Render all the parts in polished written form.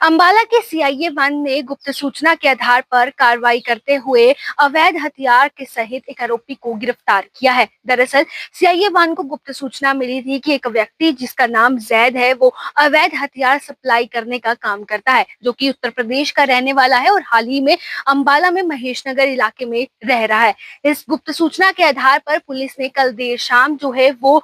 अंबाला के CIA one ने गुप्त सूचना के आधार पर कार्रवाई करते हुए अवैध हथियार के सहित एक आरोपी को गिरफ्तार किया है। दरअसल सीआईए वन को गुप्त सूचना मिली थी कि एक व्यक्ति जिसका नाम जैद है वो अवैध हथियार सप्लाई करने का काम करता है, जो कि उत्तर प्रदेश का रहने वाला है और हाल ही में अंबाला में महेशनगर इलाके में रह रहा है। इस गुप्त सूचना के आधार पर पुलिस ने कल देर शाम जो है वो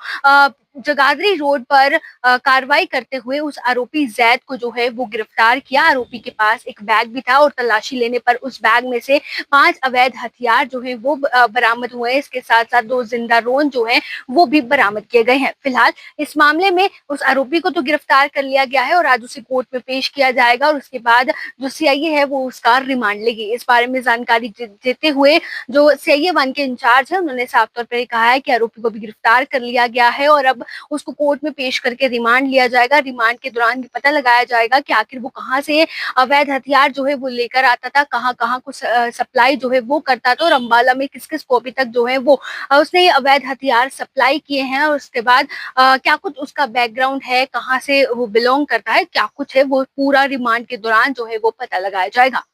जगाधरी रोड पर कार्रवाई करते हुए उस आरोपी जैद को जो है वो गिरफ्तार किया। आरोपी के पास एक बैग भी था और तलाशी लेने पर उस बैग में से 5 अवैध हथियार जो है वो बरामद हुए हैं। इसके साथ साथ 2 जिंदा रोन जो है वो भी बरामद किए गए हैं। फिलहाल इस मामले में उस आरोपी को तो गिरफ्तार कर लिया गया है और आज उसे कोर्ट में पेश किया जाएगा और उसके बाद जो सीआईए है वो उसका रिमांड लेगी। इस बारे में जानकारी देते हुए जो सीआईए वन के इंचार्ज है उन्होंने साफ तौर पर कहा है कि आरोपी को भी गिरफ्तार कर लिया गया है और अब उसको कोर्ट में पेश करके रिमांड लिया जाएगा। रिमांड के दौरान पता लगाया जाएगा कि आखिर वो कहां से अवैध हथियार जो है वो लेकर आता था, कहां कहां को सप्लाई जो है वो करता था और अंबाला में किस किस को अभी तक जो है वो उसने अवैध हथियार सप्लाई किए हैं और उसके बाद क्या कुछ उसका बैकग्राउंड है, कहां से वो बिलोंग करता है, क्या कुछ है, वो पूरा रिमांड के दौरान जो है वो पता लगाया जाएगा।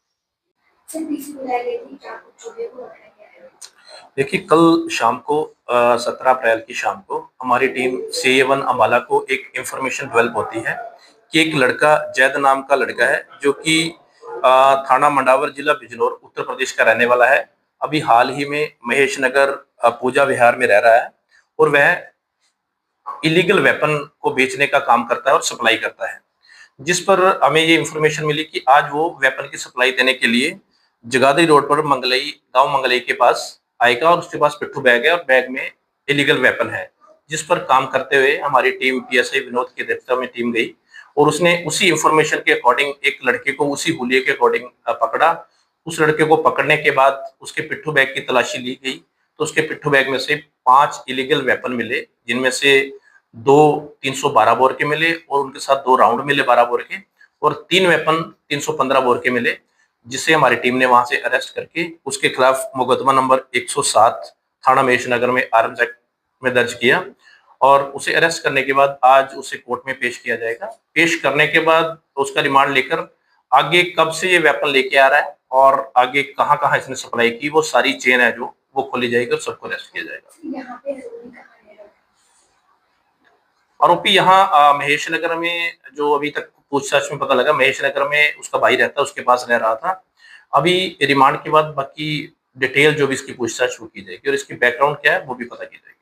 देखिए, कल शाम को 17 अप्रैल की शाम को हमारी टीम सीआईए वन अंबाला को एक इंफॉर्मेशन डेवलप होती है कि एक लड़का जैद नाम का लड़का है जो कि थाना मंडावर, जिला बिजनौर, उत्तर प्रदेश का रहने वाला है। अभी हाल ही में महेश नगर पूजा विहार में रह रहा है और वह इलीगल वेपन को बेचने का काम करता है और सप्लाई करता है। जिस पर हमें ये इंफॉर्मेशन मिली कि आज वो वेपन की सप्लाई देने के लिए जगाधरी रोड पर गांव मंगलई के पास आएगा और उसके पास पिट्ठू बैग है और बैग में इलीगल वेपन है। जिस पर काम करते हुए हमारी टीम पीएसआई विनोद की अध्यक्षता में टीम गई और उसने उसी इंफॉर्मेशन के अकॉर्डिंग एक लड़के को उसी हुलिये के अकॉर्डिंग पकड़ा। उस लड़के को पकड़ने के बाद उसके पिट्ठू बैग की तलाशी ली गई तो उसके पिट्ठू बैग में से 5 इलीगल वेपन मिले, जिनमें से 2 312 बोर के मिले और उनके साथ 2 राउंड मिले 12 बोर के और 3 वेपन 315 बोर के मिले, जिसे हमारी टीम ने वहां से अरेस्ट करके उसके खिलाफ मुकदमा नंबर 107 थाना महेशनगर में आर्म्स एक्ट में दर्ज किया और उसे अरेस्ट करने के बाद आज उसे कोर्ट में पेश किया जाएगा। पेश करने के बाद उसका रिमांड लेकर आगे कब से ये वेपन लेके आ रहा है और आगे कहाँ कहाँ इसने सप्लाई की, वो सारी चेन है जो वो खोली जाएगी और सबको अरेस्ट किया जाएगा। आरोपी यहाँ महेशनगर में, जो अभी तक पूछताछ में पता लगा, महेशनगर में उसका भाई रहता है, उसके पास रह रहा था। अभी रिमांड के बाद बाकी डिटेल जो भी इसकी पूछताछ वो की जाएगी और इसकी बैकग्राउंड क्या है वो भी पता की जाएगी।